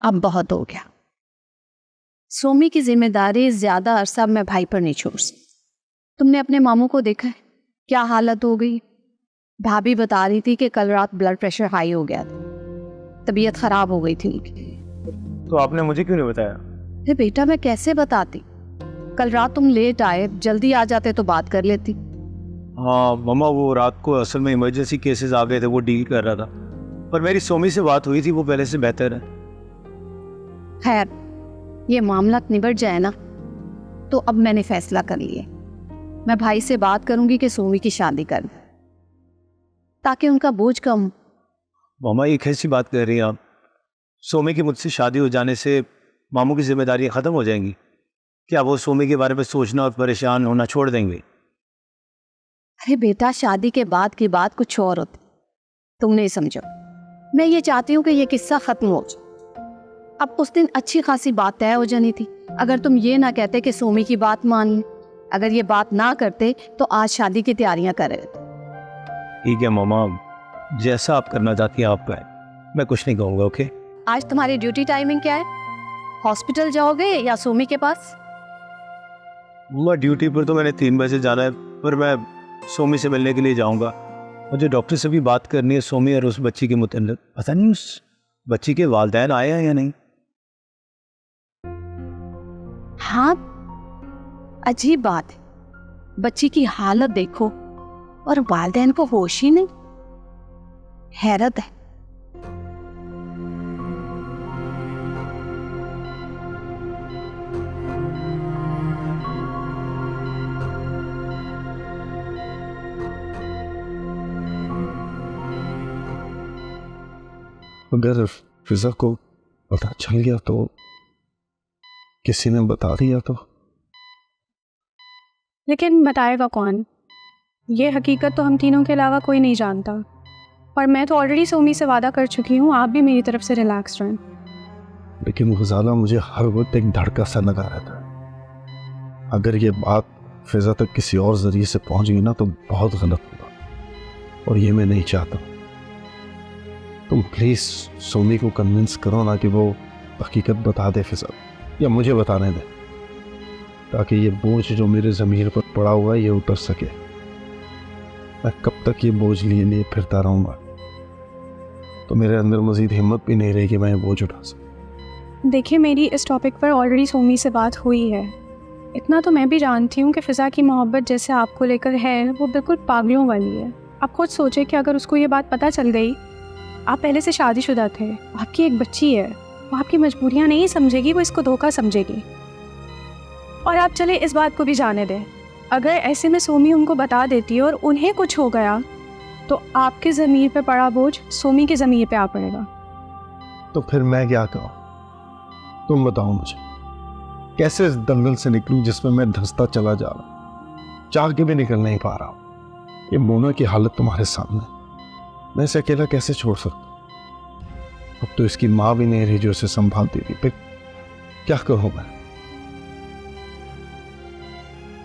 अब बहुत हो गया। सोमी की जिम्मेदारी ज्यादा अरसा मैं भाई पर नहीं छोड़ सकती। तुमने अपने मामू को देखा है क्या हालत हो गई। भाभी बता रही थी कि कल रात ब्लड प्रेशर हाई हो गया था, तबीयत खराब हो गई थी उनकी। तो आपने मुझे क्यों नहीं बताया? अरे बेटा मैं कैसे बताती, कल रात तुम लेट आए, जल्दी आ जाते तो बात कर लेती। हाँ मम्मा, वो रात को असल में इमरजेंसी केसेस आ गए थे, वो डील कर रहा था। पर मेरी सोमी से बात हुई थी, वो पहले से बेहतर है। खैर ये मामला निबट जाए ना, तो अब मैंने फैसला कर लिया, मैं भाई से बात करूंगी कि सोमी की शादी कर दें, ताकि उनका बोझ कम। मम्मा ये कैसी बात कर रही हैं आप? सोमी की मुझसे शादी हो जाने से मामू की जिम्मेदारियां खत्म हो जाएंगी? क्या वो सोमी के बारे में सोचना और परेशान होना छोड़ देंगे? अरे बेटा शादी के बाद की बात कुछ और होती, तुम नहीं समझो। मैं ये चाहती हूँ कि ये किस्सा खत्म हो जाए। अब उस दिन अच्छी खासी बात तय हो जानी थी। अगर तुम ये ना कहते कि सोमी की बात मान ले, अगर ये बात ना करते तो आज शादी की तैयारियां कर रहे थे। ठीक है मम्मा, जैसा आप करना चाहती हैं आपका है, मैं कुछ नहीं कहूँगा। ओके, आज तुम्हारी ड्यूटी टाइमिंग क्या है? हॉस्पिटल जाओगे या सोमी के पास? मम्मा ड्यूटी पर तो मैंने 3 बजे जाना है, पर मैं सोमी से मिलने के लिए जाऊँगा। मुझे डॉक्टर से भी बात करनी है सोमी और उस बच्ची के मुताल्लिक। पता नहीं उस बच्ची के वालिदैन आए हैं या नहीं। हाँ अजीब बात है, बच्ची की हालत देखो और वालिदैन को होश ही नहीं। हैरत है। अगर फिजा को पता चल गया तो, किसी ने बता दिया तो? लेकिन बताएगा कौन? ये हकीकत तो हम तीनों के अलावा कोई नहीं जानता। और मैं तो ऑलरेडी सोमी से वादा कर चुकी हूँ, आप भी मेरी तरफ से रिलैक्स रहें। लेकिन गुजाला मुझे हर वक्त एक धड़का सा लगा रहता है। अगर ये बात फिजा तक किसी और जरिए से पहुंच गई ना तो बहुत गलत होगा, और ये मैं नहीं चाहता। तुम प्लीज सोमी को कन्विंस करो ना कि वो हकीकत बता दे फिजा, या मुझे बताने दे, ताकि ये बोझ जो मेरे ज़मीर पर पड़ा हुआ है ये उतर सके। मैं कब तक ये बोझ लिए लिए फिरता रहूँगा, तो मेरे अंदर मजीद हिम्मत भी नहीं रही कि मैं ये बोझ उठा सकूँ। देखिए मेरी इस टॉपिक पर ऑलरेडी सोमी से बात हुई है। इतना तो मैं भी जानती हूँ कि फ़िज़ा की मोहब्बत जैसे आपको लेकर है वो बिल्कुल पागलों वाली है। आप खुद सोचें कि अगर उसको ये बात पता चल गई, आप पहले से शादीशुदा थे, आपकी एक बच्ची है, वो आपकी मजबूरियाँ नहीं समझेगी, वो इसको धोखा समझेगी। और आप चले इस बात को भी जाने दें, अगर ऐसे में सोमी उनको बता देती और उन्हें कुछ हो गया तो आपके ज़मीर पे पड़ा बोझ सोमी के ज़मीर पे आ पड़ेगा। तो फिर मैं क्या करूँ? तुम बताओ मुझे, कैसे इस दलदल से निकलूं जिसमें मैं धंसता चला जा रहा हूँ, चाह के भी निकल नहीं पा रहा हूँ। ये मोना की हालत तुम्हारे सामने, मैं इसे अकेला कैसे छोड़ सकता? अब तो इसकी माँ भी नहीं रही जो इसे संभालती थी, फिर क्या करूँ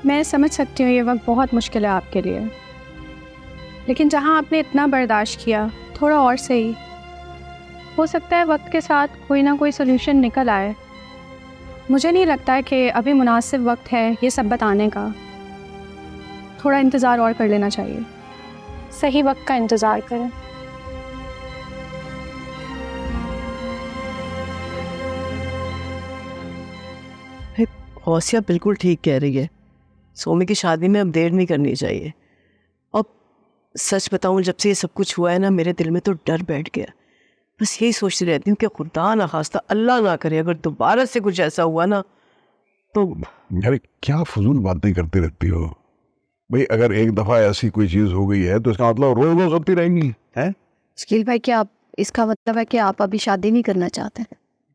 मैं समझ सकती हूँ ये वक्त बहुत मुश्किल है आपके लिए, लेकिन जहाँ आपने इतना बर्दाश्त किया, थोड़ा और सही। हो सकता है वक्त के साथ कोई ना कोई सोल्यूशन निकल आए। मुझे नहीं लगता है कि अभी मुनासिब वक्त है ये सब बताने का। थोड़ा इंतज़ार और कर लेना चाहिए। सही वक्त का इंतज़ार करें। गौसिया बिल्कुल ठीक कह रही है, सोमी की शादी में अब देर नहीं करनी चाहिए। और सच बताऊं, जब से ये सब कुछ हुआ है ना, मेरे दिल में तो डर बैठ गया। बस यही सोचती रहती हूँ कि खुदा ना खास्ता, अल्लाह ना करे, अगर दोबारा से कुछ ऐसा हुआ ना तो। यार क्या फजूल बातें करती रहती हो भाई? अगर एक दफ़ा ऐसी कोई चीज़ हो गई है तो इसका मतलब रोज रोज होती रहेंगी हैं? शकील भाई क्या आप, इसका मतलब है कि आप अभी शादी नहीं करना चाहते?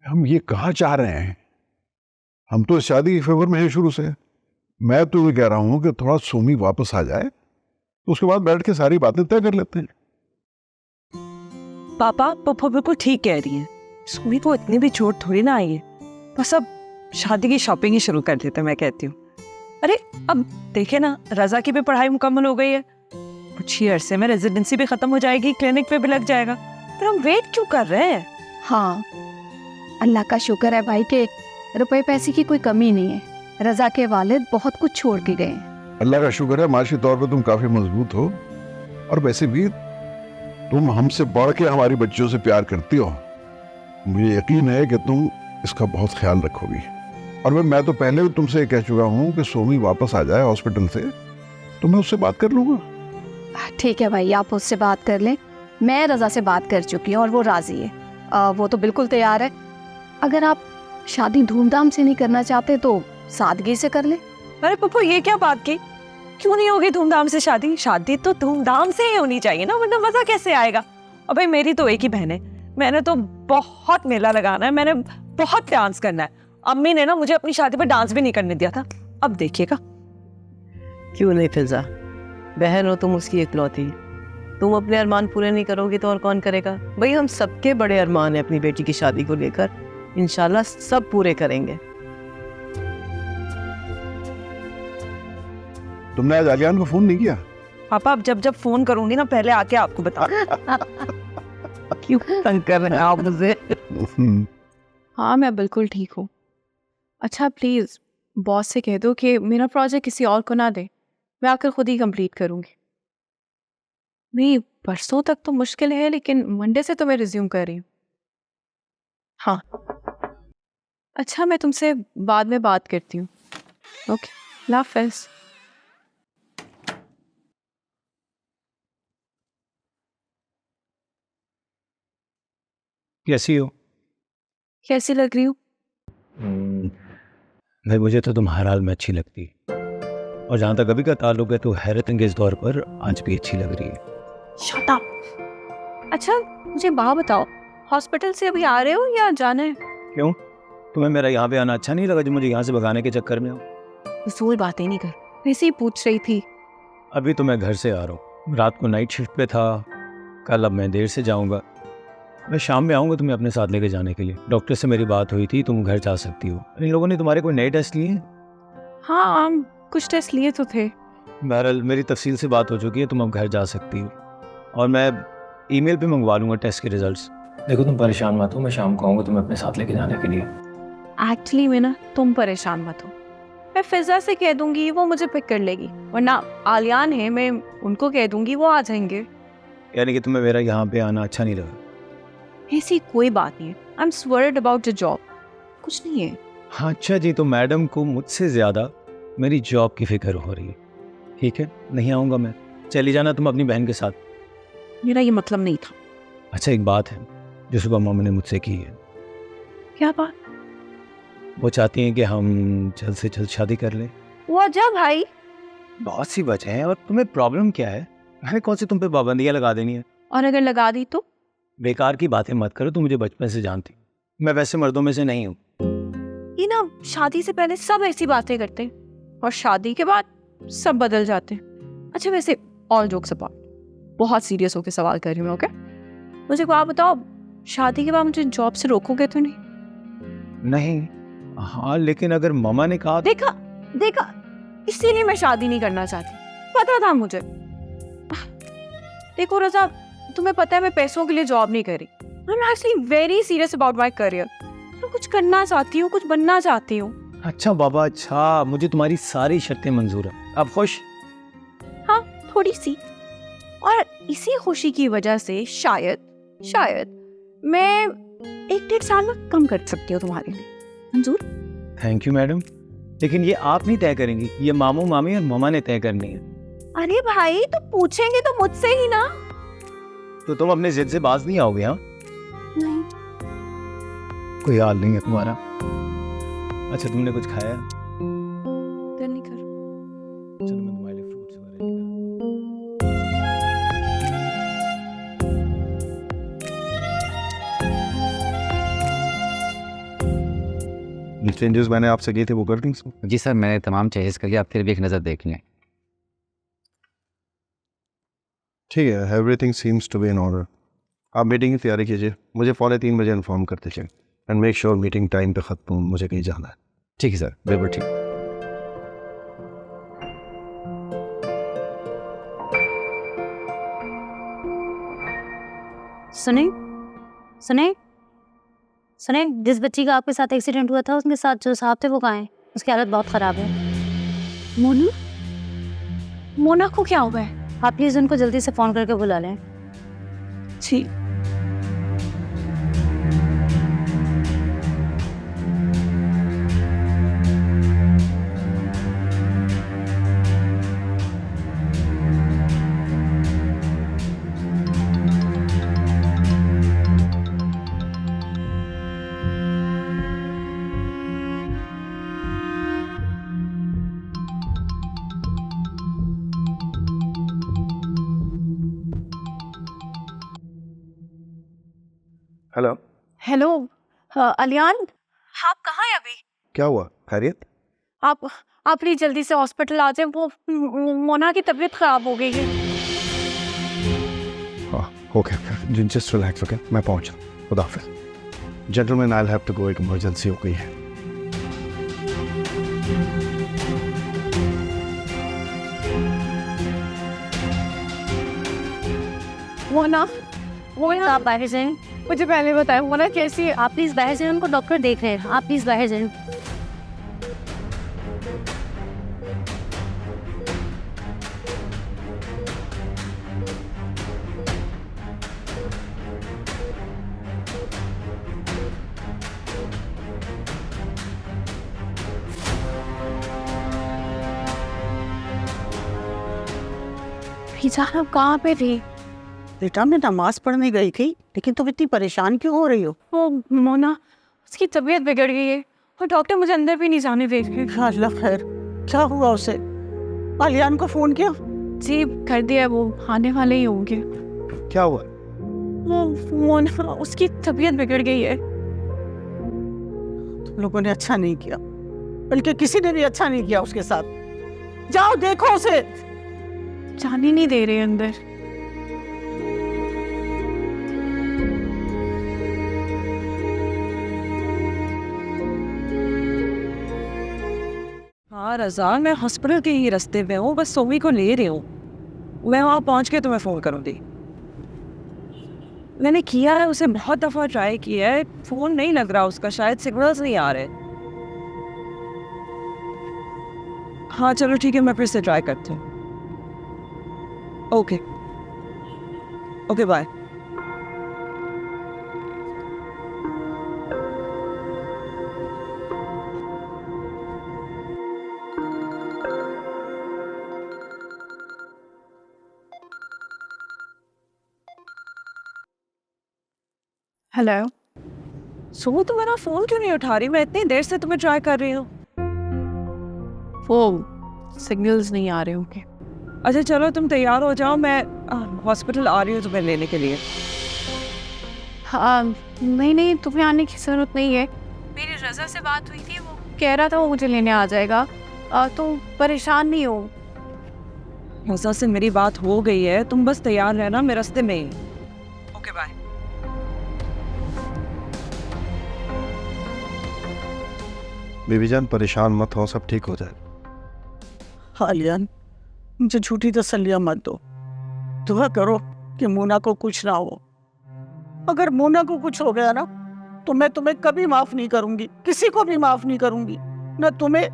हम ये कहाँ चाह रहे हैं? हम तो इस शादी के फेवर में हैं शुरू से। मैं तो ये कह रहा हूँ कि थोड़ा सोमी वापस आ जाए तो उसके बाद बैठ के सारी बातें तय कर लेते हैं। पापा पप्पा बिल्कुल ठीक कह रही है, सोमी को इतनी भी चोट थोड़ी ना आई है। बस अब शादी की शॉपिंग ही शुरू कर देते, मैं कहती हूँ। अरे अब देखे ना, रजा की भी पढ़ाई मुकम्मल हो गई है, कुछ ही अरसे में रेजिडेंसी भी खत्म हो जाएगी, क्लिनिक पे भी लग जाएगा। फिर हम वेट क्यों कर रहे हैं? हाँ अल्लाह का शुक्र है भाई के रुपए पैसे की कोई कमी नहीं है। रजा के वालिद बहुत कुछ छोड़ के गए हैं। अल्लाह का शुक्र है माशी तौर पर तुम काफी मजबूत हो, और वैसे भी तुम हमसे बढ़ के हमारी बच्चियों से प्यार करती हो। मुझे यकीन है कि तुम इसका बहुत ख्याल रखोगी। और मैं तो पहले भी तुमसे कह चुका हूँ कि सोमी वापस आ जाए हॉस्पिटल से तो मैं उससे बात कर लूंगा। ठीक है भाई, आप उससे बात कर लें। मैं रजा से बात कर चुकी हूँ और वो राजी है। वो तो बिल्कुल तैयार है। अगर आप शादी धूमधाम से नहीं करना चाहते तो सादगी से कर ले। अरे पप्पू, ये क्या बात की? क्यों नहीं होगी धूमधाम से शादी? शादी तो धूमधाम से ही होनी चाहिए ना, वरना मजा कैसे आएगा? और भाई मेरी तो एक ही बहन है, मैंने तो बहुत मेला लगाना है, मैंने बहुत डांस करना है। अम्मी ने ना मुझे अपनी शादी पर डांस भी नहीं करने दिया था। अब देखिएगा। क्यों नहीं फिजा, बहन हो तुम उसकी इकलौती। तुम अपने अरमान पूरे नहीं करोगी तो और कौन करेगा? भाई हम सबके बड़े अरमान है अपनी बेटी की शादी को लेकर, इंशाल्लाह सब पूरे करेंगे। तुमने आज आलियान को फोन नहीं किया? पापा अब जब जब फोन करूंगी ना पहले आके आपको बता। क्यों तंग कर रहे हैं आप मुझे? हाँ मैं बिल्कुल ठीक हूँ। अच्छा प्लीज़ बॉस से कह दो कि मेरा प्रोजेक्ट किसी और को ना दे, मैं आकर खुद ही कंप्लीट करूँगी। नहीं परसों तक तो मुश्किल है, लेकिन मंडे से तो मैं रिज्यूम कर रही हूँ। हाँ अच्छा, मैं तुमसे बाद में बात करती हूँ। ओके, अल्लाह हाफ़िज़। कैसी हो? कैसी लग रही हूँ? भाई मुझे तो तुम हर हाल में अच्छी लगती, और जहाँ तक अभी का ताल्लुक है तो हैरत अंगेज तौर पर आज भी अच्छी लग रही है। Shut up. अच्छा मुझे बात बताओ, हॉस्पिटल से अभी आ रहे हो या जाना है? क्यों, तुम्हें मेरा यहाँ पे आना अच्छा नहीं लगा जो मुझे यहाँ से भगाने के चक्कर में हो? फजूल बातें नहीं कर, वैसे ही पूछ रही थी। अभी तो मैं घर से आ रहा हूँ, रात को नाइट शिफ्ट पे था कल, अब मैं देर से जाऊँगा। मैं शाम में आऊँगा तुम्हें अपने साथ लेके जाने के लिए। डॉक्टर से मेरी बात हुई थी, तुम घर जा सकती हो। इन लोगों ने तुम्हारे कोई नए टेस्ट लिए? हाँ कुछ टेस्ट लिए तो थे। बहरहाल मेरी तफसील से बात हो चुकी है, तुम अब घर जा सकती हो, और मैं ईमेल पे मंगवा लूँगा टेस्ट के रिजल्ट्स। देखो तुम परेशान मत हो, मैं शाम को आऊँगा तुम्हें अपने साथ लेके जाने के लिए। एक्चुअली में ना तुम परेशान मत हो, मैं फिजा से कह दूंगी वो मुझे पिक कर लेगी, वरना आलियान है मैं उनको कह दूंगी वो आ जाएंगे। यानी कि तुम्हें मेरा यहाँ पे आना अच्छा नहीं लगा? ऐसी कोई बात नहीं है, I am sword about the job, कुछ नहीं है। हाँ अच्छा जी, तो मैडम को मुझसे ज़्यादा मेरी जॉब की फिक्र हो रही है। ठीक है, नहीं आऊँगा मैं, चली जाना तुम अपनी बहन के साथ। मेरा ये मतलब नहीं था। अच्छा एक बात है जो सुबह मामा ने मुझसे की है। क्या बात? वो चाहती हैं कि हम जल्द से जल्द शादी कर लें। वो अजब भाई। बहुत सी वजह है, और तुम्हें प्रॉब्लम क्या है? मैंने कौन सी तुम पे पाबंदियाँ लगा देनी है? और अगर लगा दी तो? बेकार की बातें मत करो, तुम मुझे बचपन से जानती, मैं वैसे मर्दों में से नहीं हूँ। ये ना शादी से पहले सब ऐसी बातें करते हैं, और शादी के बाद सब बदल जाते हैं। अच्छा वैसे ऑल जोक्स अपार्ट, बहुत सीरियस होकर सवाल कर रही हूँ मैं, ओके? मुझे आप बताओ, शादी के बाद मुझे जॉब से रोकोगे तो नहीं? नहीं, हाँ लेकिन अगर मामा ने कहा। देखा देखा, इसीलिए मैं शादी नहीं करना चाहती, पता था मुझे। देखो रजा, तुम्हें पता है मैं पैसों के लिए जॉब नहीं कर रही, I am actually very serious about my career. मैं कुछ करना चाहती हूँ, कुछ बनना चाहती हूँ। अच्छा बाबा, अच्छा मुझे तुम्हारी सारी शर्तें मंजूर है, अब खुश? हाँ थोड़ी सी, और इसी खुशी की वजह से शायद मैं 1-1.5 साल में कम कर सकती हूँ तुम्हारे लिए। मंजूर? थैंक यू मैडम, लेकिन ये आप नहीं तय करेंगी, ये मामू मामी और मामा ने तय करनी है। अरे भाई तो पूछेंगे तो मुझसे ही ना। तो तुम अपने जिद से बाज नहीं आओगे? हाँ नहीं। कोई हाल नहीं है तुम्हारा। अच्छा तुमने कुछ खाया? दिल नहीं कर। चलो मैं तुम्हारे लिए फ्रूट्स वगैरह लेकर आता हूँ। चेंजेस मैंने आपसे किए थे वो कर दी? जी सर, मैंने तमाम चेंजेस करके आप फिर भी एक नज़र देख लें। ठीक है, everything seems to be in order. आप मीटिंग की तैयारी कीजिए, मुझे 3:15 बजे इन्फॉर्म करते चलें, and make sure meeting time पे ख़त्म हो, मुझे कहीं जाना है। ठीक है सर, बिल्कुल ठीक। सुने, सुने, जिस बच्ची का आपके साथ एक्सीडेंट हुआ था उसके साथ जो साहब थे वो कहाँ हैं? उसकी हालत बहुत ख़राब है। मोना, मोना को क्या हुआ है? आप प्लीज़ उनको जल्दी से फ़ोन करके बुला लें। जी। हेलो, हेलो अलियान, आप कहाँ हैं अभी? क्या हुआ? खैरियत? आप प्लीज जल्दी से हॉस्पिटल आ जाए। वो मोना की तबीयत खराब हो गई है। हाँ, ओके, जस्ट रिलैक्स, ओके, मैं पहुंचा। खुदा हाफिज। Gentleman, I will have to go, एक इमरजेंसी हो गई है। मोना, आप बाहर जाएं। मुझे पहले बताएं मोना कैसी है? आप प्लीज़ बाहर जाएं, उनको डॉक्टर देख रहे हैं। आप प्लीज़ बाहर जाएं। जान, आप कहाँ पे थे? बेटा मैं नमाज पढ़ने गई थी, लेकिन तुम इतनी परेशान क्यों हो रही हो? वो मोना, उसकी तबीयत बिगड़ गई है और डॉक्टर मुझे अंदर भी नहीं जाने दे रहे। या अल्लाह खैर, क्या हुआ उसे? आलियान को फोन किया? जी कर दिया, वो आने वाले ही होंगे। क्या हुआ? वो मोना, उसकी तबीयत बिगड़ गई है। तुम लोगों ने अच्छा नहीं किया, बल्कि किसी ने भी अच्छा नहीं किया उसके साथ। जाओ देखो उसे। जाने नहीं दे रहे अंदर। हाँ रज़ा, मैं हॉस्पिटल के ही रास्ते में हूँ, बस सोमी को ले रही हूँ। मैं वहाँ पहुँच के तुम्हें फ़ोन करूँगी। मैंने किया है, उसे बहुत दफ़ा ट्राई किया है, फ़ोन नहीं लग रहा उसका, शायद सिग्नल्स नहीं आ रहे। हाँ चलो ठीक है, मैं फिर से ट्राई करती हूँ। Okay okay, bye. हेलो, सुबह तुम मेरा फ़ोन क्यों नहीं उठा रही? मैं इतनी देर से तुम्हें ट्राई कर रही हूँ। वो सिग्नल्स नहीं आ रहे होंगे। अच्छा चलो तुम तैयार हो जाओ, मैं हॉस्पिटल आ रही हूँ तुम्हें लेने के लिए। हाँ नहीं, तुम्हें आने की ज़रूरत नहीं है। मेरी रज़ा से बात हुई थी, वो कह रहा था वो मुझे लेने आ जाएगा। तुम परेशान नहीं हो। रज़ा से मेरी बात हो गई है, तुम बस तैयार रहना, मैं रास्ते में ही। Okay bye. बेबी जान, परेशान मत हो, सब ठीक हो जाए। आलियान, मुझे झूठी तसल्लियां मत दो। दुआ करो कि मोना को कुछ ना हो। अगर मोना को कुछ हो गया ना, तो मैं तुम्हें कभी माफ नहीं करूंगी, किसी को भी माफ नहीं करूंगी, ना तुम्हें,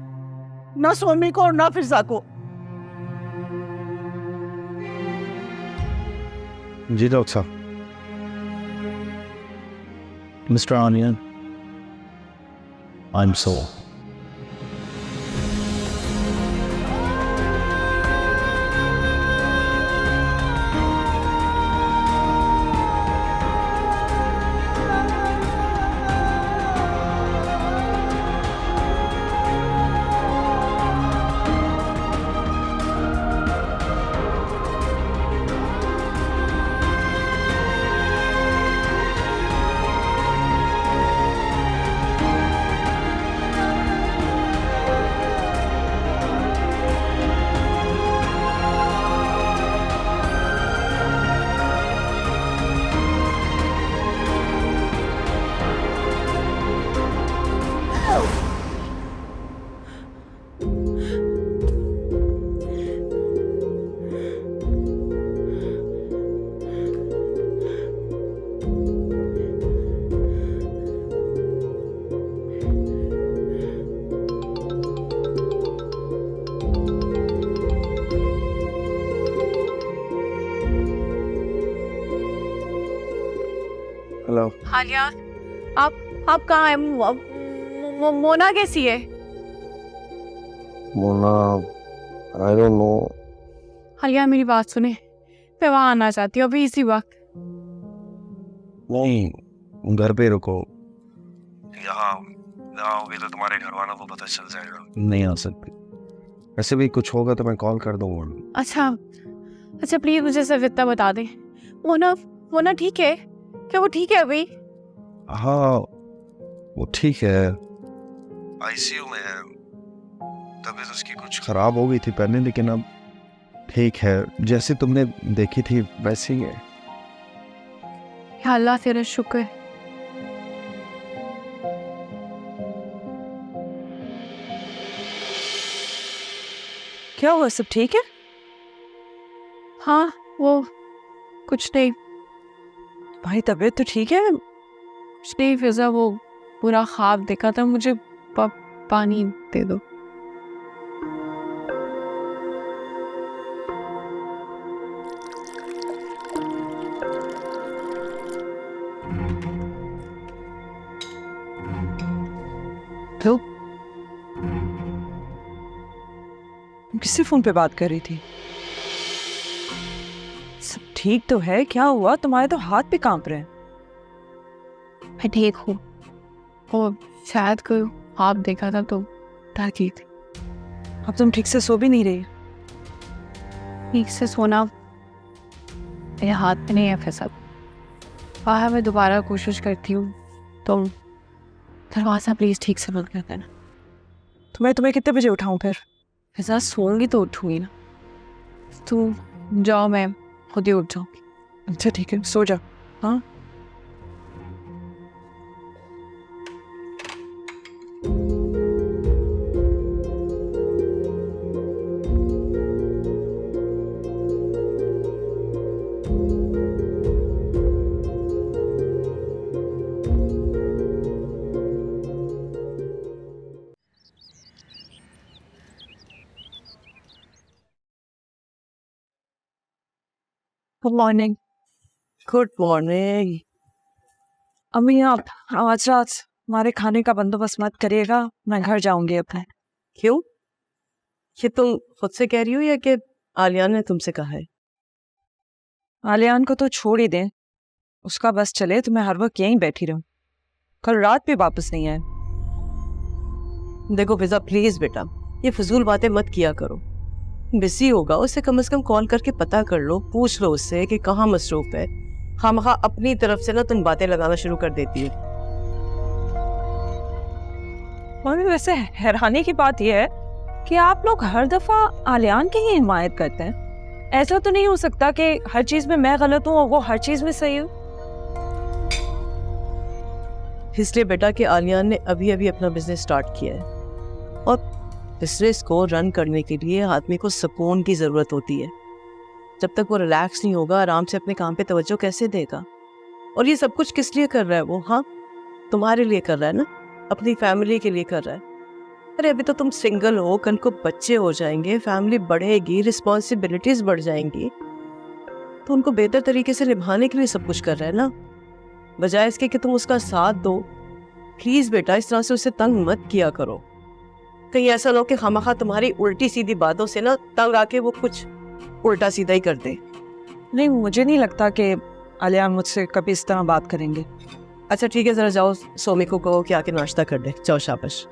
ना सोमी को और ना फिजा को। जी डॉक्टर साहब। Mr. Onion, I'm so. Hello. हालिया, आप कहाँ हैं? मोना कैसी है? Mona, I don't know. हालिया मेरी बात सुने, मैं वहाँ आना चाहती हूँ अभी इसी वक्त। नहीं, घर पे रुको। यहाँ आओगे तो तुम्हारे घर वालों को पता चल जाएगा। नहीं आ सकती। वैसे भी कुछ होगा तो मैं कॉल कर दूंगा। अच्छा प्लीज मुझे सिर्फ इतना बता दें, मोना ठीक है क्या? वो ठीक है अभी? हाँ, वो ठीक है, आईसीयू में है। तबीयत उसकी कुछ खराब हो गई थी पहले, लेकिन अब ठीक है। जैसे तुमने देखी थी वैसे ही है। या अल्लाह तेरा शुक्र। क्या हुआ, सब ठीक है? हाँ, वो कुछ नहीं। भाई तबीयत तो ठीक है? कुछ नहीं फिजा, वो पूरा ख्वाब देखा था। मुझे पानी दे दो। तो किससे फोन पे बात कर रही थी? सब ठीक तो है? क्या हुआ? तुम्हारे तो हाथ पे कांप रहे हैं। मैं ठीक हूँ। और शायद कोई ख्वाब देखा था तो डर गई थी। अब तुम ठीक से सो भी नहीं रही? ठीक से सोना मेरे हाथ में नहीं है फैसल। बाहर मैं दोबारा कोशिश करती हूँ। तुम दरवाज़ा प्लीज़ ठीक से बंद कर देना। तो मैं तुम्हें कितने बजे उठाऊं फिर? फैसल सोऊंगी तो उठूंगी ना। तुम जाओ, मैं खुद ही उठ जाऊंगी। अच्छा ठीक है, सो जा। हाँ गुड मॉर्निंग। Good morning. अम्मी आप आज रात हमारे खाने का बंदोबस्त मत करिएगा, मैं घर जाऊंगी अपने। क्यों? ये तुम खुद से कह रही हो या कि आलियान ने तुमसे कहा है? आलियान को तो छोड़ ही दें, उसका बस चले तो मैं हर वक्त यहीं बैठी रहूं। कल रात भी वापस नहीं आए। देखो फिजा प्लीज बेटा, ये फजूल बातें मत किया करो। बिजी होगा, उससे कम से कम कॉल करके पता कर लो, पूछ लो उससे कि कहाँ मसरूफ है। खामखा अपनी तरफ से ना तुम बातें लगाना शुरू कर देती हो। मम्मी वैसे हैरानी की बात यह है कि आप लोग हर दफा आलियान की ही हिमायत करते हैं। ऐसा तो नहीं हो सकता कि हर चीज में मैं गलत हूँ और वो हर चीज में सही हूँ। इसलिए बेटा कि आलियान ने अभी अभी अपना बिजनेस स्टार्ट किया है और बिजनेस को रन करने के लिए आदमी को सुकून की जरूरत होती है। जब तक वो रिलैक्स नहीं होगा, आराम से अपने काम पे तवज्जो कैसे देगा? और ये सब कुछ किस लिए कर रहा है वो? हाँ, तुम्हारे लिए कर रहा है ना, अपनी फैमिली के लिए कर रहा है। अरे अभी तो तुम सिंगल हो, कल को बच्चे हो जाएंगे, फैमिली बढ़ेगी, रिस्पॉन्सिबिलिटीज बढ़ जाएंगी, तो उनको बेहतर तरीके से निभाने के लिए सब कुछ कर रहा है ना, बजाय इसके कि तुम उसका साथ दो। प्लीज बेटा इस तरह से उसे तंग मत किया करो। कहीं ऐसा ना हो कि खामखा तुम्हारी उल्टी सीधी बातों से ना तंग आके वो कुछ उल्टा सीधा ही कर दे। नहीं, मुझे नहीं लगता कि आलियान मुझसे कभी इस तरह बात करेंगे। अच्छा ठीक है, जरा जाओ सोमी को कहो कि आके नाश्ता कर दे। जाओ, शाबाश।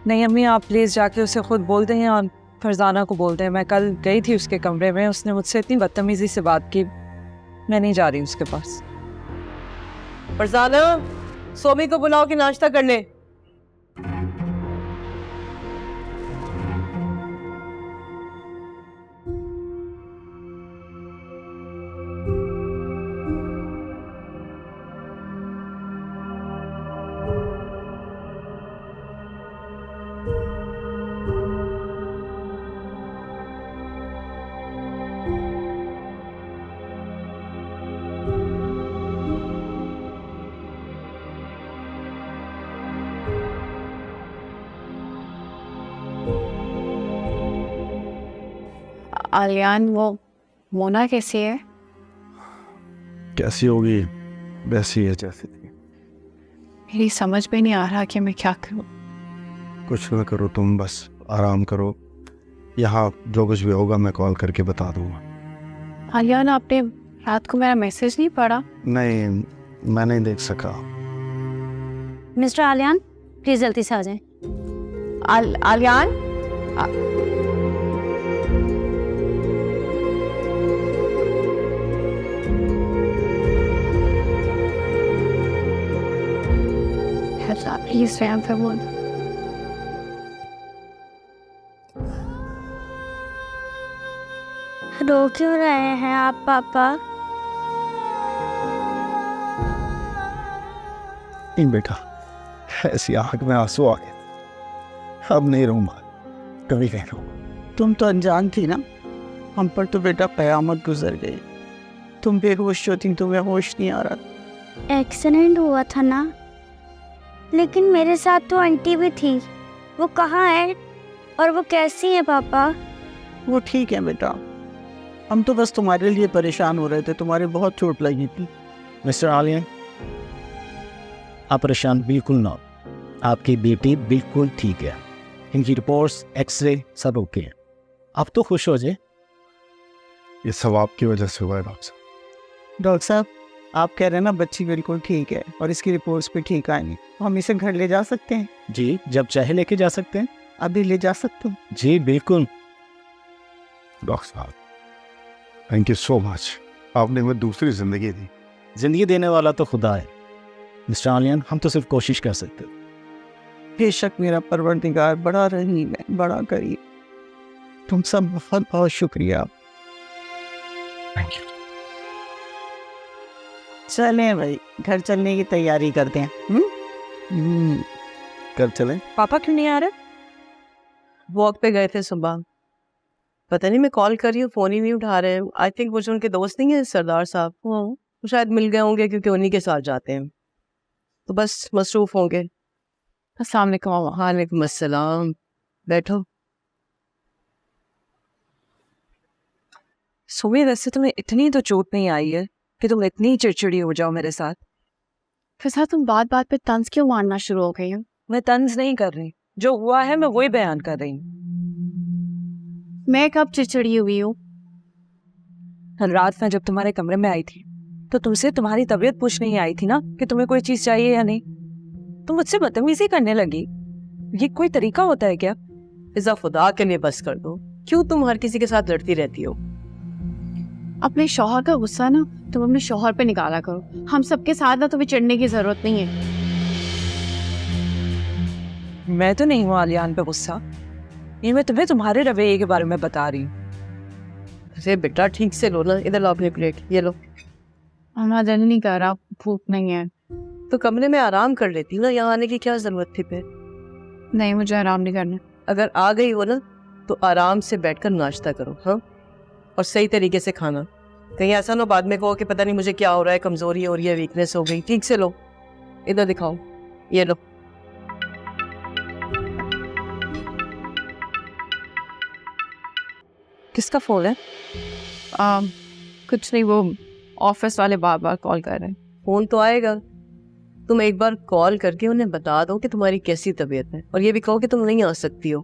नहीं अम्मी, आप प्लीज जाके उसे खुद बोल दें और फरजाना को बोल दें। मैं कल गई थी उसके कमरे में, उसने मुझसे इतनी बदतमीजी से बात की, मैं नहीं जा रही उसके पास। फरजाना, सोमी को बुलाओ कि नाश्ता कर ले। आलियान, वो मोना कैसी है? कैसी होगी वैसी है जैसी थी। मेरी समझ में नहीं आ रहा कि मैं क्या करूं। कुछ ना करो तुम, बस आराम करो। यहाँ जो कुछ भी होगा मैं कॉल करके बता दूंगा। आलियान, आपने रात को मेरा मैसेज नहीं पढ़ा? नहीं, मैं नहीं देख सका। मिस्टर आलियान, प्लीज जल्दी से आ जाएं। आलियान, प्लीज रैम पे बोल। रो क्यों रहे हैं आप पापा? नहीं बेटा, ऐसी आंख में आंसू आ गए, अब नहीं रहूंगा, कभी नहीं रहूंगा। तुम तो अनजान थी ना, हम पर तो बेटा कयामत गुजर गई। तुम बेहोश हो थी, तुम्हें होश नहीं आ रहा। एक्सीडेंट हुआ था ना, लेकिन मेरे साथ तो आंटी भी थी। वो कहाँ है और वो कैसी है पापा? वो ठीक है बेटा, हम तो बस तुम्हारे लिए परेशान हो रहे थे, तुम्हारे बहुत चोट लगी थी। मिस्टर आलियन, आप परेशान बिल्कुल ना हो। आपकी बेटी बिल्कुल ठीक है, इनकी रिपोर्ट्स, एक्सरे सब ओके है। आप तो खुश हो जाए। ये सब आपकी वजह से हुआ है डॉक्टर साहब। डॉक्टर साहब, आप कह रहे हैं ना बच्ची बिल्कुल ठीक है और इसकी रिपोर्ट्स भी ठीक आएंगी, हम इसे घर ले जा सकते हैं? जी, जब चाहे लेके जा सकते हैं। अभी ले जा सकते हैं? जी बिल्कुल। डॉक्टर साहब, थैंक यू सो मच, आपने हमें दूसरी जिंदगी दी। जिंदगी देने वाला तो खुदा है मिस्टर आलियन, हम तो सिर्फ कोशिश कर सकते हैं। बेशक मेरा परवरदिगार बड़ा रहीम है, बड़ा करीम। तुम सब बहुत बहुत शुक्रिया। Thank you. चलें भाई, घर चलने की तैयारी करते हैं। कब चलें? पापा क्यों नहीं आ रहे? वॉक पे गए थे सुबह, पता नहीं मैं कॉल कर रही हूँ, फ़ोन ही नहीं उठा रहे हैं। आई थिंक वो जो उनके दोस्त नहीं है सरदार साहब, वो शायद मिल गए होंगे क्योंकि उन्हीं के साथ जाते हैं, तो बस मसरूफ़ होंगे। अस्सलाम वालेकुम। वालेकुम अस्सलाम, बैठो। सुमी, वैसे तुम्हें इतनी तो चोट नहीं आई है कि तुम इतनी चिड़चिड़ी हो जाओ मेरे साथ। फिजा, तुम बात बात पे तंज क्यों मारना शुरू हो गई हो? मैं तंज नहीं कर रही, जो हुआ है मैं वही बयान कर रही हूँ। मैं कब चिड़चिड़ी हुई हूँ? कल रात मैं जब तुम्हारे कमरे में आई थी तो तुमसे तुम्हारी तबीयत पूछने ही आई थी ना कि तुम्हें कोई चीज चाहिए या नहीं। तुम मुझसे बदतमीजी करने लगी, ये कोई तरीका होता है क्या? इज़ा खुदा के लिए बस कर दो, क्यों तुम हर किसी के साथ लड़ती रहती हो? अपने शौहर का गुस्सा ना तुम अपने शौहर पे निकाला करो, हम सबके साथ ना तुम्हें चिढ़ने की जरूरत नहीं है। मैं तो नहीं हूँ आलियान पे गुस्सा, ये मैं तुम्हें तुम्हारे रवैये के बारे में बता रही हूँ। अरे बेटा ठीक से लो ना, इधर लो अपनी प्लेट, ये लो। हमारा दिल नहीं कर रहा, भूख नहीं है। तो कमरे में आराम कर लेती ना, यहाँ आने की क्या जरूरत थी फिर? नहीं, मुझे आराम नहीं करना। अगर आ गई हो ना तो आराम से बैठकर नाश्ता करो, हाँ, और सही तरीके से खाना। कहीं ऐसा ना बाद में कहो कि पता नहीं मुझे क्या हो रहा है, कमजोरी हो रही है, वीकनेस हो गई। ठीक से लो, इधर दिखाओ, ये लो। किसका फोन है? कुछ नहीं, वो ऑफिस वाले बार बार कॉल कर रहे हैं। फोन तो आएगा, तुम एक बार कॉल करके उन्हें बता दो कि तुम्हारी कैसी तबीयत है, और ये भी कहो कि तुम नहीं आ सकती हो।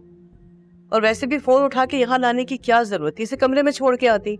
और वैसे भी फोन उठा के यहाँ लाने की क्या जरूरत थी, इसे कमरे में छोड़ के आती।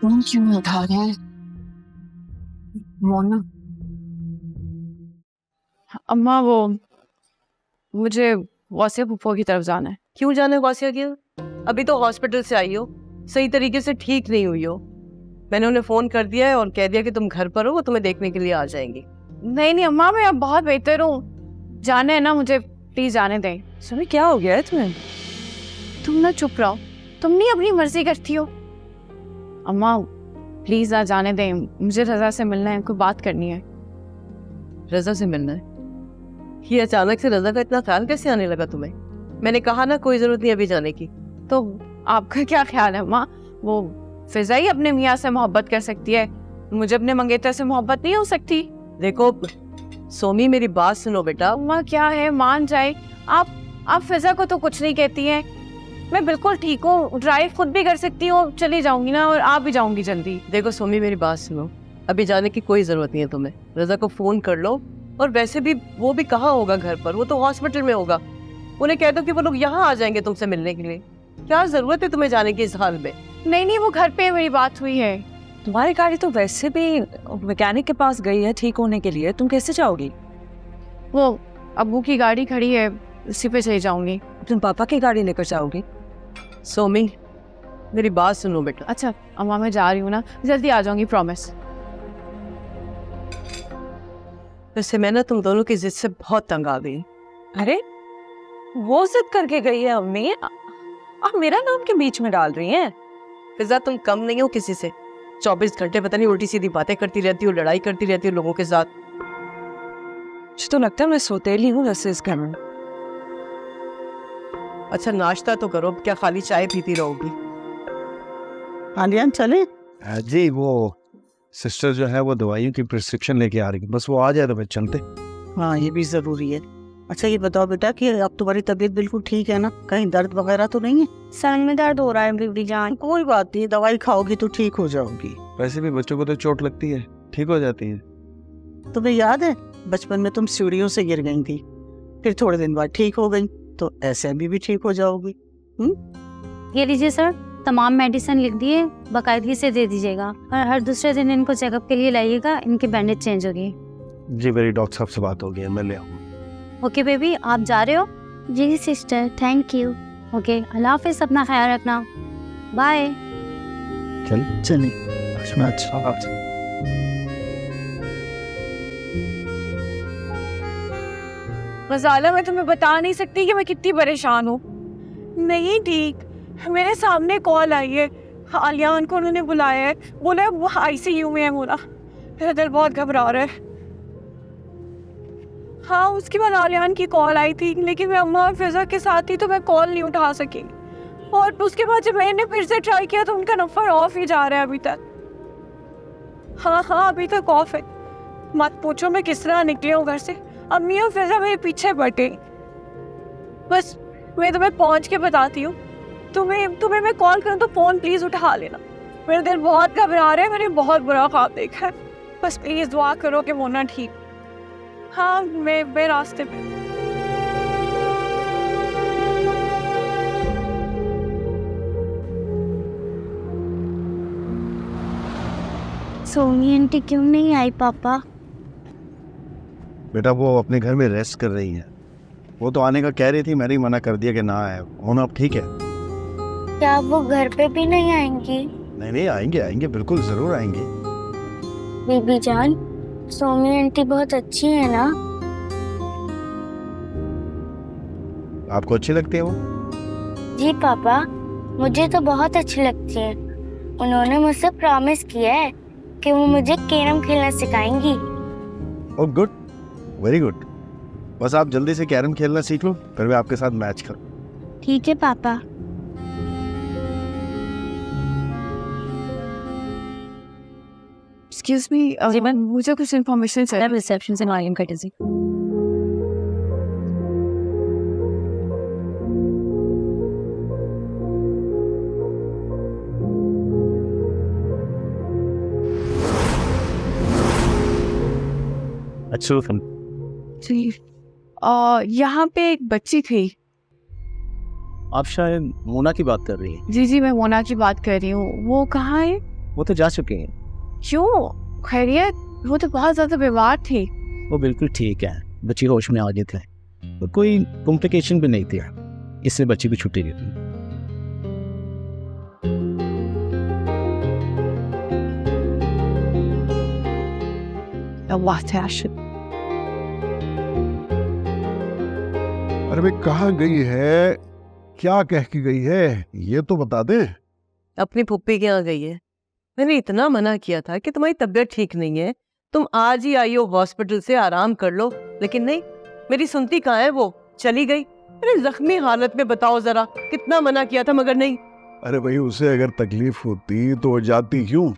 फोन क्यों नहीं उठा रहे हैं? मोना, अम्मा, वो मुझे वासिया फूफो की तरफ जाना है। क्यों जाना है वासिया की? अभी तो हॉस्पिटल से आई हो, सही तरीके से ठीक नहीं हुई हो। मैंने उन्हें फोन कर दिया है और कह दिया कि तुम घर पर हो, वो तुम्हें देखने के लिए आ जाएंगी। नहीं नहीं अम्मा, मैं अब बहुत बेहतर हूँ, जाना है ना मुझे, प्लीज जाने दें। सुमी, क्या हो गया है तुम्हें? तुम ना चुप रहो, तुम नहीं अपनी मर्जी करती हो। अम्मा, प्लीज़ आज जाने दें, मुझे रज़ा से मिलना है, कोई बात करनी है। रजा से मिलना है? ये अचानक से रजा का इतना ख्याल कैसे आने लगा तुम्हें? मैंने कहा ना कोई जरूरत नहीं अभी जाने की। तो आपका क्या ख्याल है माँ? वो फिजा ही अपने मियाँ से मोहब्बत कर सकती है, मुझे अपने मंगेतर से मोहब्बत नहीं हो सकती? देखो सोमी, मेरी बात सुनो बेटा। माँ क्या है, मान जाए। आप फिजा को तो कुछ नहीं कहती हैं। मैं बिल्कुल ठीक हूँ, ड्राइव खुद भी कर सकती हूँ, चली जाऊंगी ना, और आ भी जाऊंगी जल्दी। देखो सोमी, मेरी बात सुनो, अभी जाने की कोई जरूरत नहीं है तुम्हें। रजा को फोन कर लो, और वैसे भी वो भी कहाँ होगा घर पर, वो तो हॉस्पिटल में होगा। उन्हें कह दो कि वो लोग यहाँ आ जाएंगे तुमसे मिलने के लिए। क्या जरूरत है तुम्हें जाने की इस हाल में? नहीं, वो घर पे मेरी बात हुई है। तुम्हारी गाड़ी तो वैसे भी मैकेनिक के पास गई है ठीक होने के लिए, तुम कैसे जाओगी? वो अब्बू की गाड़ी खड़ी है, उसी पे चली जाऊंगी। तुम पापा की गाड़ी लेकर जाओगी? सोमी, मेरी बात सुनो बेटा। अच्छा अम्मा, मैं जा रही हूँ ना, जल्दी आ जाऊंगी, प्रॉमिस। वैसे मैं ना तुम दोनों की जिद से बहुत तंग आ गई। अरे वो जिद करके गई है अम्मी, आप मेरा नाम के बीच में डाल रही हैं? फिजा, तुम कम नहीं हो किसी से। 24 घंटे पता नहीं उल्टी सीधी बातें करती रहती हो, लड़ाई करती रहती हो लोगों के साथ। मुझे तो लगता है मैं सोतेली हूँ वैसे इस घर में। अच्छा नाश्ता तो करो, क्या खाली चाय पीती रहोगी? आलियान चले? जी वो सिस्टर जो है वो दवाइयों की प्रिस्क्रिप्शन लेके आ रही है, बस वो आ जाए तो फिर चलते। हाँ ये भी ज़रूरी है। अच्छा ये बताओ बेटा कि अब तुम्हारी तबीयत बिल्कुल ठीक है ना? कहीं दर्द वगैरह तो नहीं है? सर में दर्द हो रहा है बीबी जान। कोई बात नहीं, दवाई खाओगी तो ठीक हो जाओगी। वैसे भी बच्चों को तो चोट लगती है, ठीक हो जाती है। तुम्हें याद है बचपन में तुम सीढ़ियों से गिर गई थी, फिर थोड़े दिन बाद ठीक हो गई, तो ऐसे भी ठीक हो जाओगी। ये लीजिए सर, तमाम मेडिसिन लिख दिए, बाकायदगी से दे दीजिएगा, और हर दूसरे दिन इनको चेकअप के लिए लाइएगा, इनके बैंडेज चेंज होगी। जी मेरी डॉक्टर साहब से बात हो गई है, मैं ले आऊँगा। ओके बेबी, आप जा रहे हो? जी सिस्टर, थैंक यू। ओके, अल्लाह हाफिज़, अपना ख्याल रखना, बाय। चलिए अच्छा। गजाला, मैं तुम्हें बता नहीं सकती कि मैं कितनी परेशान हूँ। नहीं ठीक, मेरे सामने कॉल आई है, आलियान को उन्होंने बुलाया है, बोला है वो ICU में है। मोना, मेरा दिल बहुत घबरा रहा है। हाँ, उसके बाद आलियान की कॉल आई थी, लेकिन मैं अम्मा और फिजा के साथ थी तो मैं कॉल नहीं उठा सकी। और उसके बाद जब मैंने फिर से ट्राई किया तो उनका नंबर ऑफ ही जा रहा है अभी तक। हाँ अभी तक ऑफ है। मत पूछो मैं किस तरह निकली हूँ घर से। अम्मी और फिजा मेरे पीछे पड़ गई। बस मैं तुम्हें पहुँच के बताती हूँ। तुम्हें मैं कॉल करूँ तो फ़ोन प्लीज़ उठा लेना। मेरा दिल बहुत घबरा रहा है, मैंने बहुत बुरा ख्वाब देखा है। बस प्लीज़ दुआ करो कि मोना ठीक। हाँ मैं रास्ते पे। सोनी आंटी क्यों नहीं आई पापा? बेटा वो अपने घर में रेस्ट कर रही है, वो तो आने का कह रही थी, मैंने ही मना कर दिया कि ना आए। होना अब ठीक है। क्या वो घर पे भी नहीं आएंगी? नहीं आएंगे बिल्कुल जरूर आएंगे। बीबी जान, सोनी आंटी बहुत अच्छी है ना? आपको अच्छी लगती है वो? जी पापा, मुझे तो बहुत अच्छी लगती है। उन्होंने मुझसे प्रॉमिस किया है कि वो मुझे कैरम खेलना सिखाएंगी। Oh good, very good. बस आप जल्दी से कैरम खेलना सीख लो, फिर मैं आपके साथ मैच करूँ। ठीक है पापा। एक्सक्यूज मी, मुझे कुछ इन्फॉर्मेशन चाहिए। रिसेप्शन से आलियन का टिजी। अच्छा जी, यहाँ पे एक बच्ची थी। आप शायद मोना की बात कर रही हैं। जी मैं मोना की बात कर रही हूँ। वो कहाँ है? वो तो जा चुके हैं। क्यों, खैरियत? वो तो बहुत ज़्यादा बीमार थी। वो बिल्कुल ठीक है, बच्ची होश में आ गए थे, तो कोई कॉम्प्लिकेशन भी नहीं थी, इससे बच्ची की छुट्टी दी थी। अरे भाई कहाँ गई है, क्या कह के गई है, ये तो बता दे। अपनी पुप्पी के यहाँ गई है। मैंने इतना मना किया था कि तुम्हारी तबीयत ठीक नहीं है, तुम आज ही आई हो हॉस्पिटल से, आराम कर लो, लेकिन नहीं, मेरी सुनती कहाँ है, वो चली गई। अरे जख्मी हालत में बताओ जरा, कितना मना किया था मगर नहीं। अरे भाई उसे अगर तकलीफ होती तो वो जाती क्यों?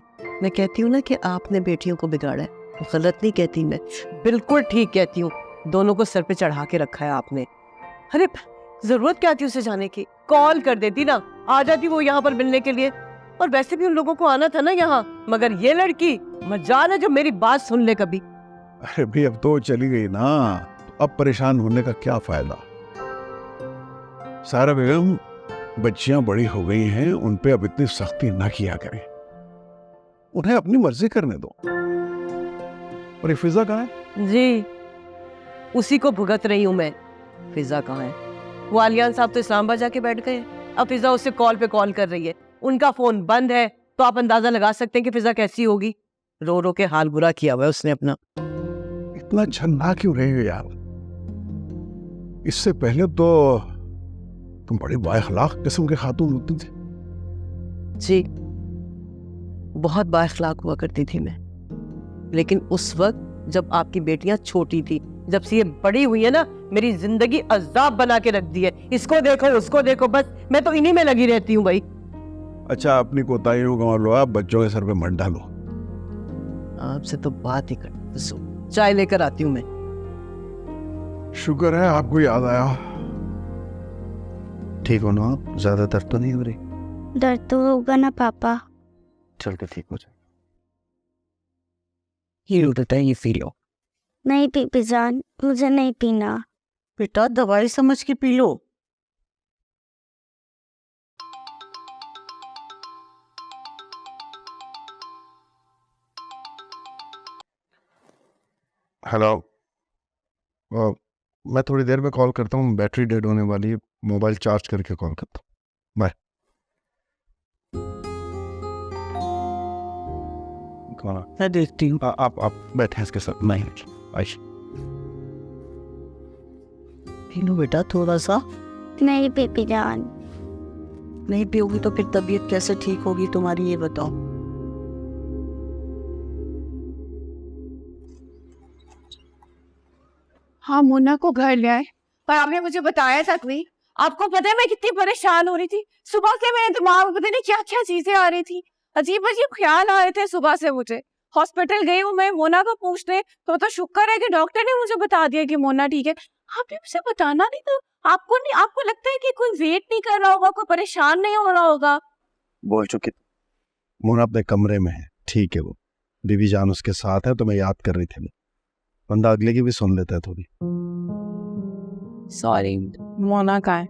मैं कहती हूँ ना कि आपने बेटियों को बिगाड़ा है, गलत नहीं कहती मैं, बिल्कुल ठीक कहती हूँ। दोनों को सर पे चढ़ा के रखा है आपने। अरे जरूरत क्या थी उसे जाने की, कॉल कर देती ना, आ जाती वो यहाँ पर मिलने के लिए। और वैसे भी उन लोगों को आना था ना यहाँ, मगर ये लड़की मजाल है जो मेरी बात सुन ले कभी। अरे भाई अब तो चली गई ना, तो अब परेशान होने का क्या फायदा? सारा बेगम, बच्चियां बड़ी हो गई हैं, उन पे अब इतनी सख्ती ना किया करें, उन्हें अपनी मर्जी करने दो। और ये फिजा कहाँ है? जी उसी को भुगत रही हूँ मैं। फिजा कहाँ है? वो आलियान साहब तो इस्लामाबाद जाके बैठ गए हैं, अब फिजा उससे कॉल पे कॉल कर रही है। उनका फोन बंद है, तो आप अंदाजा लगा सकते हैं कि फिजा कैसी होगी। रो रो के हाल बुरा किया हुआ है उसने अपना। इतना झन्ना क्यों रहे हो यार? इससे पहले तो तुम बड़ी बाइखलाक किस्म के खातून होती थी। जी बहुत बाइखलाक हुआ करती थी मैं, लेकिन उस वक्त जब आपकी बेटियां छोटी थी, जब से ये बड़ी हुई है ना, मेरी जिंदगी अजाब बना के रख दी है। इसको देखो उसको देखो, बस मैं तो इन्हीं में लगी रहती हूँ भाई। अच्छा अपनी कोताहियों का लो, आप बच्चों के सर पे मत डालो। आपसे तो बात ही कर, चाय लेकर आती हूँ मैं। शुक्र है आपको याद आया। ठीक हो ना आप? ज्यादा दर्द तो नहीं हो रही? दर्द तो होगा ना पापा। चल के ठीक हो जाए। ये उठता है, ये पी लो। नहीं पीपी जान, मुझे नहीं पीना। बेटा दवाई समझ के पी लो। हेलो, मैं थोड़ी देर में कॉल करता हूँ, बैटरी डेड होने वाली है, मोबाइल चार्ज करके कॉल करता हूँ। बाय। कौन? मैं देखती हूँ। आप बैठे इसके साथ। नहीं आइश, पी लो बेटा थोड़ा सा। नहीं पीपी जान। नहीं पियोगी तो फिर तबीयत कैसे ठीक होगी तुम्हारी, ये बताओ। हाँ मोना को घर ले आए, पर आपने मुझे बताया तक नहीं। आपको पता है मैं कितनी परेशान हो रही थी। सुबह से मेरे दिमाग में पता नहीं क्या क्या चीजें आ रही थी, अजीब अजीब ख्याल आ रहे थे सुबह से मुझे। हॉस्पिटल गई हूँ मैं मोना को पूछने, तो शुक्र है कि डॉक्टर ने मुझे बता दिया कि मोना ठीक है। आपने मुझे बताना नहीं था? आपको लगता है कि कोई वेट नहीं कर रहा होगा, कोई परेशान नहीं हो रहा होगा? बोल चुकी। मोना अपने कमरे में है, ठीक है, वो बीबी जान उसके साथ है, तो मैं याद कर रही थी। बंदा अगले की भी सुन लेता है थोड़ी। सॉरी मोना का है।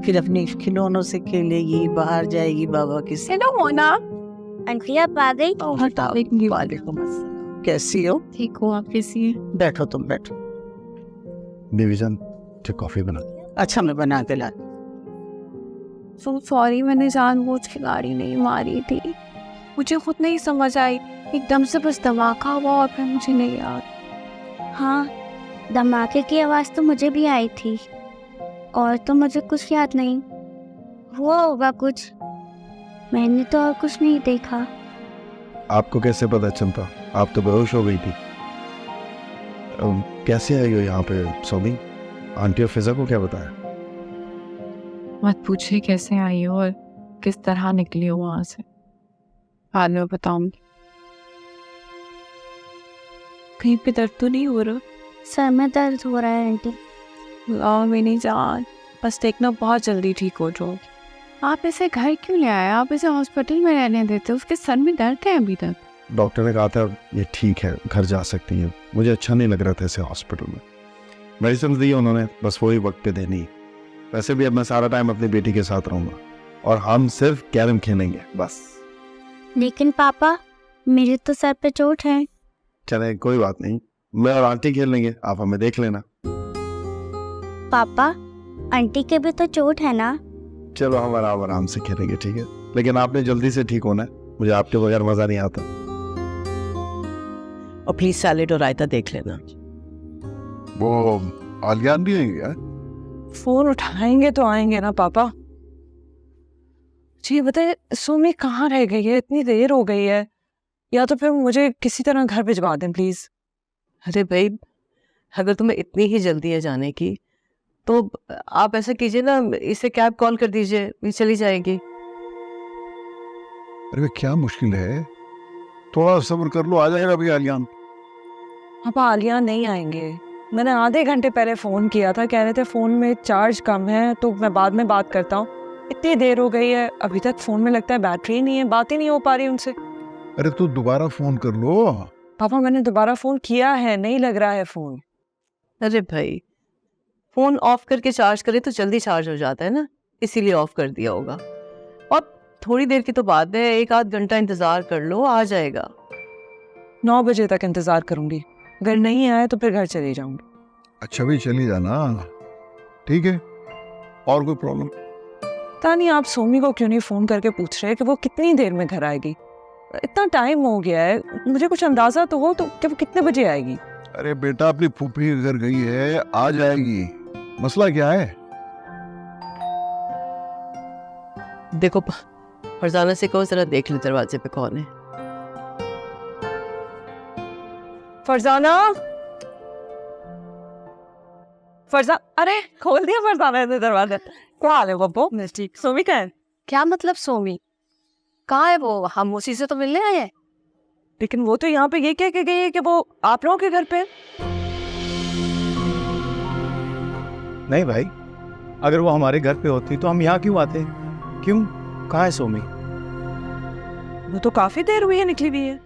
फिर अपने खिलौनों से खेलेगी, बाहर जाएगी बाबा के साथ। हेलो मोना। आंटी आप आ गई? वालेकुम अस्सलाम। कैसी हो? ठीक हो आप? कैसी है? बैठो तुम बैठो। बीबी जान कॉफी बना। अच्छा मैं बना के ला। सो सॉरी, मैंने जानबूझ के गाड़ी नहीं मारी थी, मुझे खुद नहीं समझ आई, एकदम से बस धमाका हुआ और फिर मुझे नहीं याद। हाँ धमाके की आवाज़ तो मुझे भी आई थी, और तो मुझे कुछ याद नहीं। हुआ होगा कुछ, मैंने तो और कुछ नहीं देखा। आपको कैसे पता चलता? आप तो बेहोश हो गई थी। कैसे आई हो यहाँ पे सोमी? आंटी और फिजा को क्या बताया? मत पूछिए कैसे आई हो और किस तरह निकली हो वहाँ से, बाद में बताऊंगी। कहीं पे दर्द तो नहीं हो रहा? सर में दर्द हो रहा है आंटी। मेरी जान, बस देखना बहुत जल्दी ठीक हो जाओ। आप इसे घर क्यों ले आए? आप इसे हॉस्पिटल में रहने देते, उसके सर में दर्द है अभी तक। डॉक्टर ने कहा था ये ठीक है, घर जा सकती है। मुझे अच्छा नहीं लग रहा था इसे हॉस्पिटल में। मेडिसिन दी उन्होंने, बस वही वक्त पे देनी। वैसे भी अब मैं सारा टाइम अपनी बेटी के साथ रहूँगा और हम सिर्फ कैरम खेलेंगे बस। लेकिन पापा मेरे तो सर पे चोट है। चले कोई बात नहीं, मैं और आंटी खेल लेंगे, आप हमें देख लेना। पापा आंटी के भी तो चोट है ना। चलो हम आराम से खेलेंगे, ठीक है? लेकिन आपने जल्दी से ठीक होना है, मुझे आपके बगैर मजा नहीं आता। और प्लीज सैलेड और रायता देख लेना। वो आलियान भी आएंगे यार? फोन उठाएंगे तो आएंगे ना पापा। जी बताए सोमी कहाँ रह गई है, इतनी देर हो गई है, या तो फिर मुझे किसी तरह घर भिजवा दें प्लीज। अरे भाई, अगर तुम्हें इतनी ही जल्दी है जाने की तो आप ऐसा कीजिए ना, इसे कैब कॉल कर दीजिए, ये चली जाएगी। अरे क्या मुश्किल है, थोड़ा सब्र कर लो, आ जाएगा अभी आलियान। अब आलिया नहीं आएंगे, मैंने आधे घंटे पहले फ़ोन किया था, कह रहे थे फ़ोन में चार्ज कम है तो मैं बाद में बात करता हूँ। इतनी देर हो गई है, अभी तक फ़ोन में लगता है बैटरी नहीं है, बात ही नहीं हो पा रही उनसे। अरे तू दोबारा फोन कर लो। पापा मैंने दोबारा फ़ोन किया है, नहीं लग रहा है फ़ोन। अरे भाई, फ़ोन ऑफ करके चार्ज करे तो जल्दी चार्ज हो जाता है ना, इसीलिए ऑफ कर दिया होगा। और थोड़ी देर की तो बात है, 1 आध घंटा इंतज़ार कर लो, आ जाएगा। 9 बजे तक इंतज़ार करूँगी, अगर नहीं आए तो फिर घर चली जाऊँगी। अच्छा भी चली जाना, ठीक है, और कोई प्रॉब्लम? पता नहीं आप सोमी को क्यों नहीं फ़ोन करके पूछ रहे कि वो कितनी देर में घर आएगी। इतना टाइम हो गया है, मुझे कुछ अंदाज़ा तो हो तो कि वो कितने बजे आएगी। अरे बेटा अपनी फूफी के घर गई है, आ जाएगी, मसला क्या है? देखो फरजाना से कहो जरा देख ले दरवाजे पे कौन है। फरजाना, अरे खोल दिया फरजाना ने दरवाजा। क्या हाल है बब्बो? ठीक। सोमी कहाँ है? क्या मतलब सोमी? कहाँ है वो? हम उसी से तो मिलने आए हैं। लेकिन वो तो यहाँ पे ये कह के गई है कि वो आप लोगों के घर पे है। नहीं भाई, अगर वो हमारे घर पे होती तो हम यहाँ क्यों आते? क्यों? कहाँ है सोमी? वो तो काफी देर हुई है निकली हुई है।